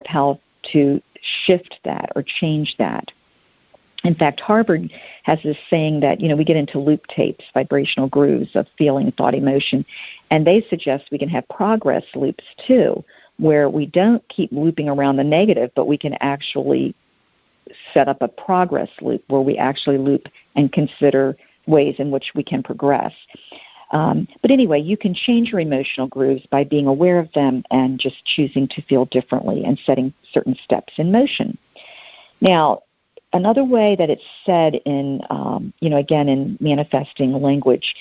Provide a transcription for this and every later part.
how to shift that or change that. In fact, Harvard has this saying that, we get into loop tapes, vibrational grooves of feeling, thought, emotion, and they suggest we can have progress loops too, where we don't keep looping around the negative, but we can actually set up a progress loop where we actually loop and consider ways in which we can progress. But anyway, you can change your emotional grooves by being aware of them and just choosing to feel differently and setting certain steps in motion. Now, another way that it's said in, again, in manifesting language,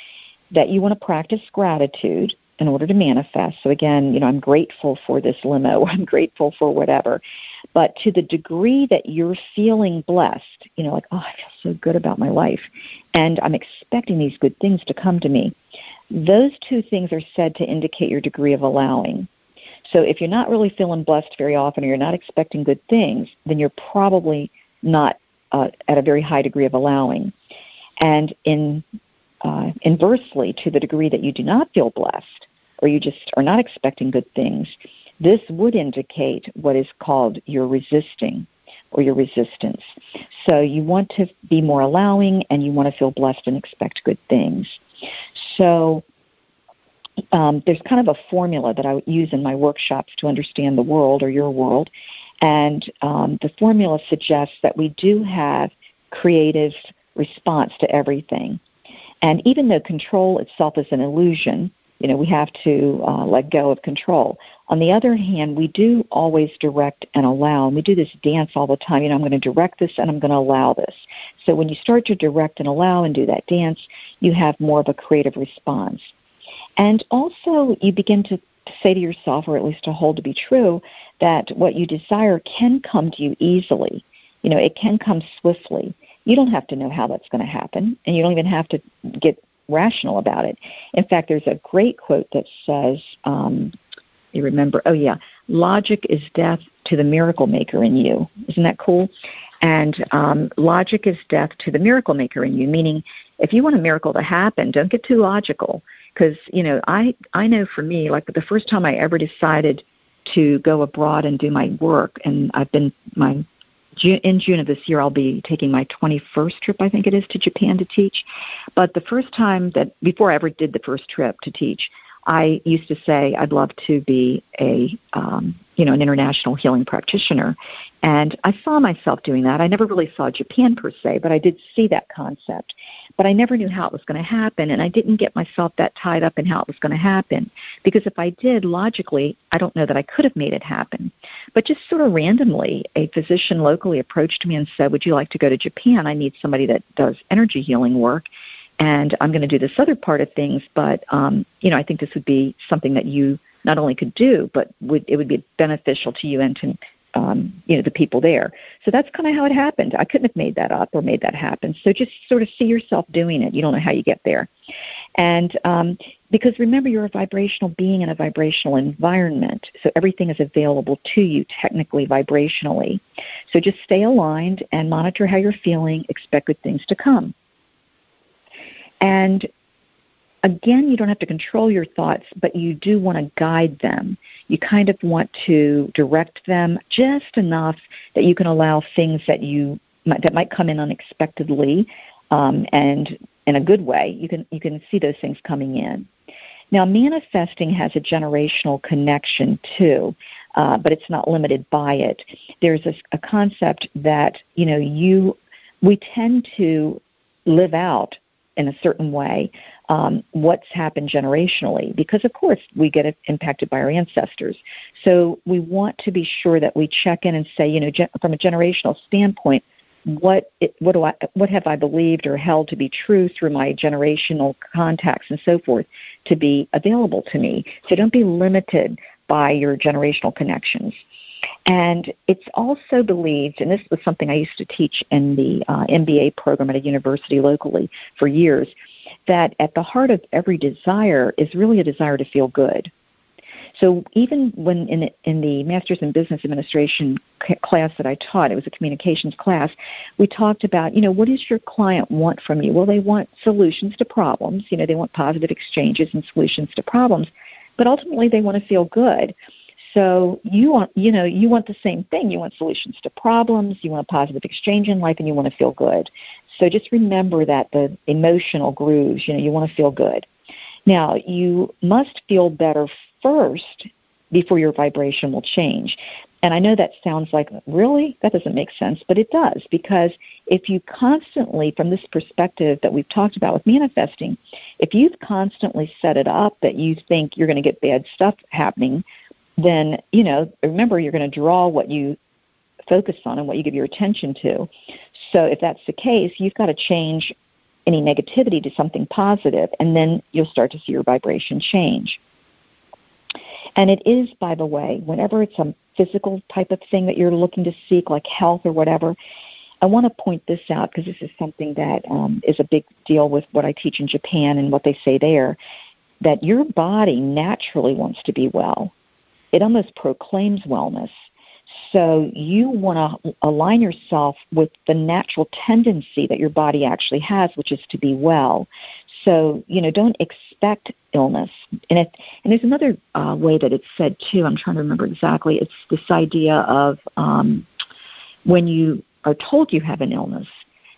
that you want to practice gratitude in order to manifest. So again, I'm grateful for this limo, I'm grateful for whatever. But to the degree that you're feeling blessed, like, oh, I feel so good about my life, and I'm expecting these good things to come to me, those two things are said to indicate your degree of allowing. So if you're not really feeling blessed very often, or you're not expecting good things, then you're probably not at a very high degree of allowing. And inversely, to the degree that you do not feel blessed, or you just are not expecting good things, this would indicate what is called your resisting or your resistance. So you want to be more allowing, and you want to feel blessed and expect good things. So there's kind of a formula that I would use in my workshops to understand the world or your world. And the formula suggests that we do have creative response to everything. And even though control itself is an illusion, we have to let go of control. On the other hand, we do always direct and allow. And we do this dance all the time. I'm going to direct this and I'm going to allow this. So when you start to direct and allow and do that dance, you have more of a creative response. And also you begin to say to yourself, or at least to hold to be true, that what you desire can come to you easily. It can come swiftly. You don't have to know how that's going to happen, and you don't even have to get rational about it. In fact, there's a great quote that says, you remember, logic is death to the miracle maker in you. Isn't that cool? And logic is death to the miracle maker in you, meaning if you want a miracle to happen, don't get too logical. Because, I know for me, like the first time I ever decided to go abroad and do my work, and in June of this year, I'll be taking my 21st trip, I think it is, to Japan to teach. But the first time before I ever did the first trip to teach, I used to say I'd love to be an international healing practitioner. And I saw myself doing that. I never really saw Japan per se, but I did see that concept. But I never knew how it was going to happen, and I didn't get myself that tied up in how it was going to happen. Because if I did, logically, I don't know that I could have made it happen. But just sort of randomly, a physician locally approached me and said, would you like to go to Japan? I need somebody that does energy healing work. And I'm going to do this other part of things, but, I think this would be something that you not only could do, but it would be beneficial to you and to, the people there. So that's kind of how it happened. I couldn't have made that up or made that happen. So just sort of see yourself doing it. You don't know how you get there. And because remember, you're a vibrational being in a vibrational environment, so everything is available to you technically, vibrationally. So just stay aligned and monitor how you're feeling, expect good things to come. And again, you don't have to control your thoughts, but you do want to guide them. You kind of want to direct them just enough that you can allow things that might come in unexpectedly, and in a good way. You can see those things coming in. Now, manifesting has a generational connection too, but it's not limited by it. There's a concept that we tend to live out in a certain way what's happened generationally, because of course we get impacted by our ancestors. So we want to be sure that we check in and say, from a generational standpoint, what have I believed or held to be true through my generational contacts and so forth to be available to me. So don't be limited by your generational connections. And it's also believed, and this was something I used to teach in the MBA program at a university locally for years, that at the heart of every desire is really a desire to feel good. So even when in the Master's in Business Administration class that I taught, it was a communications class, we talked about, what does your client want from you? Well, they want solutions to problems. They want positive exchanges and solutions to problems, but ultimately they want to feel good. So you want the same thing. You want solutions to problems, you want a positive exchange in life, and you want to feel good. So just remember that the emotional grooves, you want to feel good. Now, you must feel better first before your vibration will change. And I know that sounds like, really? That doesn't make sense, but it does, because if you constantly, from this perspective that we've talked about with manifesting, if you've constantly set it up that you think you're going to get bad stuff happening, then, remember, you're going to draw what you focus on and what you give your attention to. So if that's the case, you've got to change any negativity to something positive, and then you'll start to see your vibration change. And it is, by the way, whenever it's a physical type of thing that you're looking to seek, like health or whatever, I want to point this out because this is something that is a big deal with what I teach in Japan and what they say there, that your body naturally wants to be well. It almost proclaims wellness. So you want to align yourself with the natural tendency that your body actually has, which is to be well. So, don't expect illness. And there's another way that it's said, too. I'm trying to remember exactly. It's this idea of when you are told you have an illness,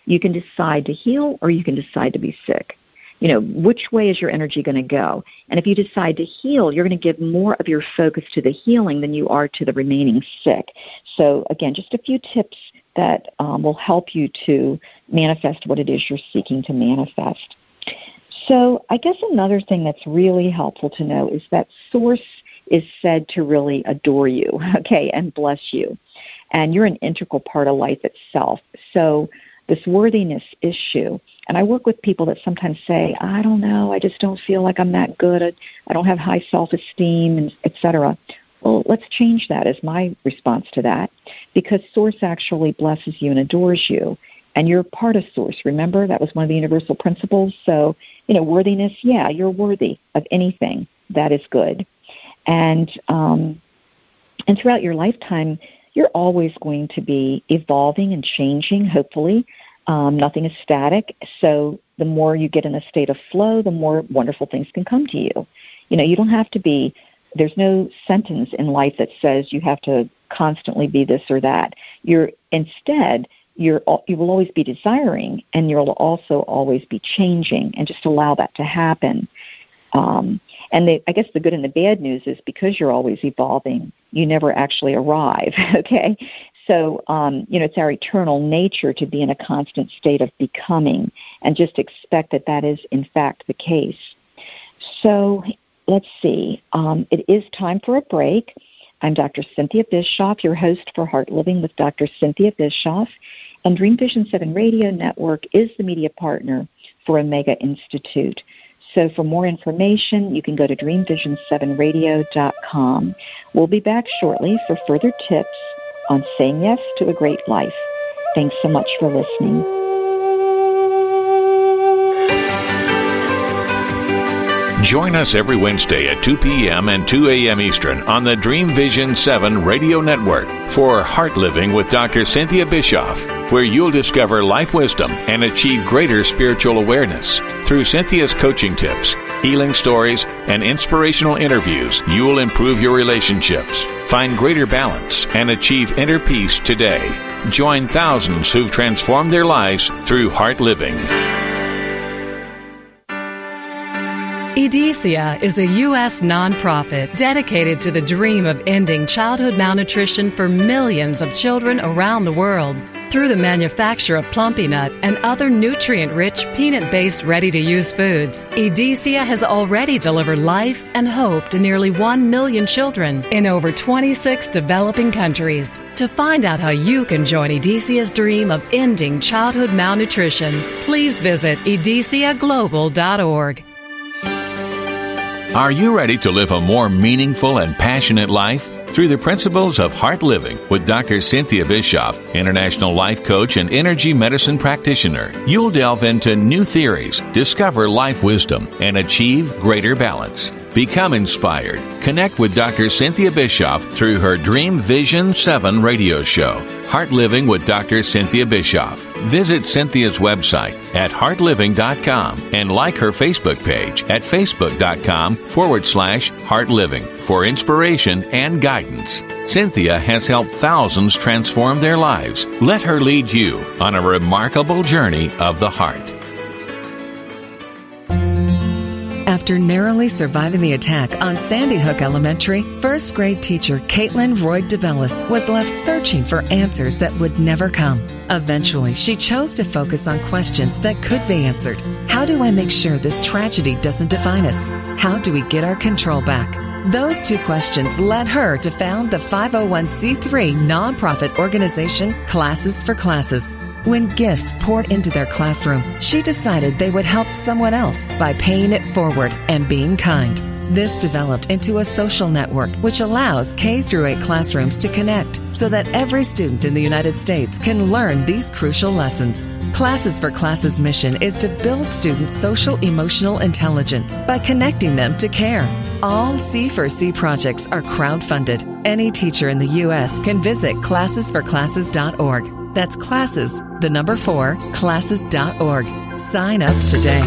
you can decide to heal or you can decide to be sick. Which way is your energy going to go? And if you decide to heal, you're going to give more of your focus to the healing than you are to the remaining sick. So, again, just a few tips that will help you to manifest what it is you're seeking to manifest. So I guess another thing that's really helpful to know is that Source is said to really adore you, and bless you. And you're an integral part of life itself. So this worthiness issue, and I work with people that sometimes say, I don't know, I just don't feel like I'm that good, I don't have high self-esteem, and et cetera. Well, let's change that, is my response to that, because Source actually blesses you and adores you, and you're part of Source. Remember, that was one of the universal principles. So, worthiness, yeah, you're worthy of anything that is good. And throughout your lifetime, you're always going to be evolving and changing, hopefully. Nothing is static. So the more you get in a state of flow, the more wonderful things can come to you. You don't have to be, there's no sentence in life that says you have to constantly be this or that. You will always be desiring, and you'll also always be changing, and just allow that to happen. I guess the good and the bad news is because you're always evolving, you never actually arrive, okay? So, it's our eternal nature to be in a constant state of becoming, and just expect that is, in fact, the case. So, let's see. It is time for a break. I'm Dr. Cynthia Bischoff, your host for Heartliving with Dr. Cynthia Bischoff, and Dream Vision 7 Radio Network is the media partner for Omega Institute. So for more information, you can go to dreamvision7radio.com. We'll be back shortly for further tips on saying yes to a great life. Thanks so much for listening. Join us every Wednesday at 2 p.m. and 2 a.m. Eastern on the Dream Vision 7 Radio Network for Heartliving with Dr. Cynthia Bischoff, where you'll discover life wisdom and achieve greater spiritual awareness. Through Cynthia's coaching tips, healing stories, and inspirational interviews, you will improve your relationships, find greater balance, and achieve inner peace today. Join thousands who've transformed their lives through Heartliving. EDECIA is a U.S. nonprofit dedicated to the dream of ending childhood malnutrition for millions of children around the world. Through the manufacture of Plumpy Nut and other nutrient-rich, peanut-based, ready-to-use foods, EDECIA has already delivered life and hope to nearly 1 million children in over 26 developing countries. To find out how you can join EDECIA's dream of ending childhood malnutrition, please visit edeciaglobal.org. Are you ready to live a more meaningful and passionate life? Through the principles of Heartliving with Dr. Cynthia Bischoff, international life coach and energy medicine practitioner, you'll delve into new theories, discover life wisdom, and achieve greater balance. Become inspired. Connect with Dr. Cynthia Bischoff through her Dream Vision 7 radio show, Heartliving with Dr. Cynthia Bischoff. Visit Cynthia's website at heartliving.com and like her Facebook page at facebook.com/heartliving for inspiration and guidance. Cynthia has helped thousands transform their lives. Let her lead you on a remarkable journey of the heart. After narrowly surviving the attack on Sandy Hook Elementary, first grade teacher Caitlin Roy DeBellis was left searching for answers that would never come. Eventually, she chose to focus on questions that could be answered. How do I make sure this tragedy doesn't define us? How do we get our control back? Those two questions led her to found the 501c3 nonprofit organization Classes for Classes. When gifts poured into their classroom, she decided they would help someone else by paying it forward and being kind. This developed into a social network which allows K-8 classrooms to connect so that every student in the United States can learn these crucial lessons. Classes for Classes' mission is to build students' social-emotional intelligence by connecting them to care. All C4C projects are crowdfunded. Any teacher in the U.S. can visit classesforclasses.org. That's classes, the number 4, classes.org. Sign up today.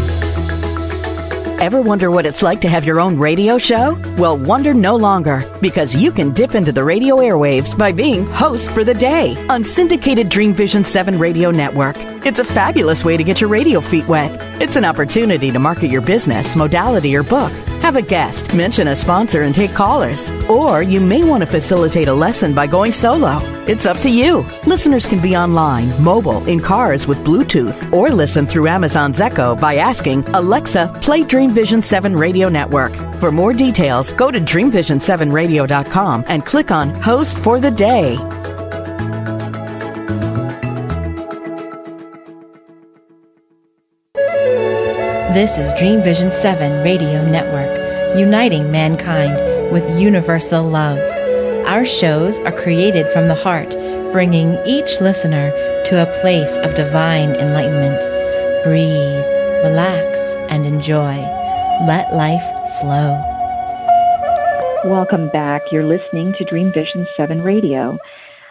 Ever wonder what it's like to have your own radio show? Well, wonder no longer, because you can dip into the radio airwaves by being host for the day on syndicated Dream Vision 7 radio network. It's a fabulous way to get your radio feet wet. It's an opportunity to market your business, modality, or book. Have a guest, mention a sponsor, and take callers. Or you may want to facilitate a lesson by going solo. It's up to you. Listeners can be online, mobile, in cars with Bluetooth, or listen through Amazon's Echo by asking, Alexa, play Dream Vision 7 Radio Network. For more details, go to dreamvision7radio.com and click on Host for the Day. This is Dream Vision 7 Radio Network, uniting mankind with universal love. Our shows are created from the heart, bringing each listener to a place of divine enlightenment. Breathe, relax, and enjoy. Let life flow. Welcome back. You're listening to Dream Vision 7 Radio.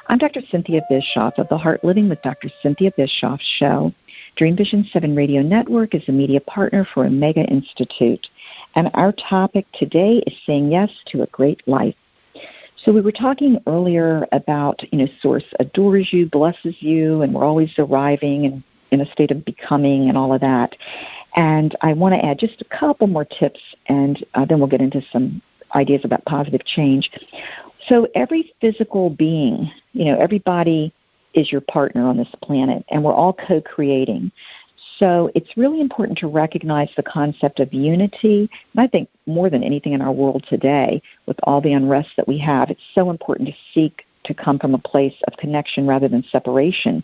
I'm Dr. Cynthia Bischoff of the Heartliving with Dr. Cynthia Bischoff show. Dream Vision 7 Radio Network is a media partner for Omega Institute. And our topic today is saying yes to a great life. So we were talking earlier about, Source adores you, blesses you, and we're always arriving and in a state of becoming and all of that. And I want to add just a couple more tips, and then we'll get into some ideas about positive change. So every physical being, everybody is your partner on this planet, and we're all co-creating. So it's really important to recognize the concept of unity. And I think more than anything in our world today, with all the unrest that we have, it's so important to seek to come from a place of connection rather than separation.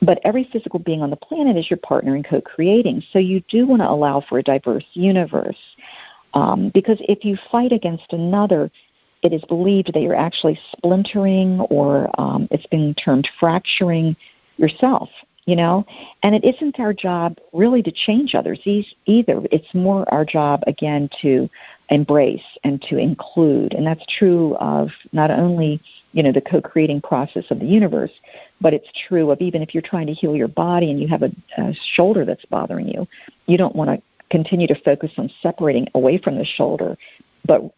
But every physical being on the planet is your partner in co-creating. So you do want to allow for a diverse universe. Because if you fight against another, it is believed that you're actually splintering, or it's being termed fracturing yourself, And it isn't our job really to change others either. It's more our job, again, to embrace and to include. And that's true of not only, the co-creating process of the universe, but it's true of even if you're trying to heal your body and you have a shoulder that's bothering you, you don't want to continue to focus on separating away from the shoulder,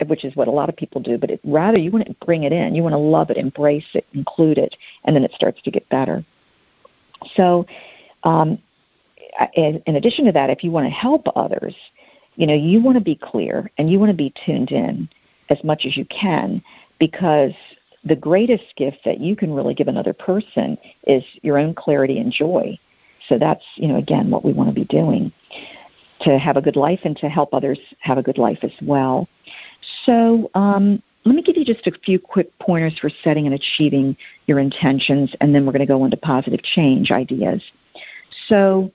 which is what a lot of people do, but rather you want to bring it in. You want to love it, embrace it, include it, and then it starts to get better. So in addition to that, if you want to help others, you want to be clear and you want to be tuned in as much as you can, because the greatest gift that you can really give another person is your own clarity and joy. So that's, again, what we want to be doing to have a good life and to help others have a good life as well. So let me give you just a few quick pointers for setting and achieving your intentions, and then we're going to go into positive change ideas. So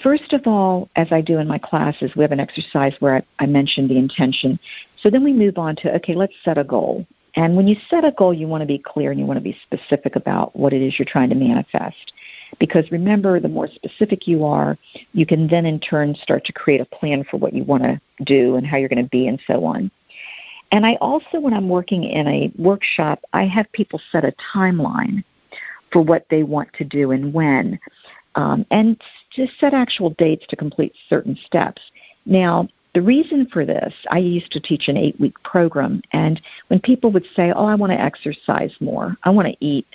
first of all, as I do in my classes, we have an exercise where I mention the intention. So then we move on to, okay, let's set a goal. And when you set a goal, you want to be clear and you want to be specific about what it is you're trying to manifest. Because remember, the more specific you are, you can then in turn start to create a plan for what you want to do and how you're going to be and so on. And I also, when I'm working in a workshop, I have people set a timeline for what they want to do and when, and to set actual dates to complete certain steps. Now, the reason for this, I used to teach an 8-week program, and when people would say, oh, I want to exercise more, I want to eat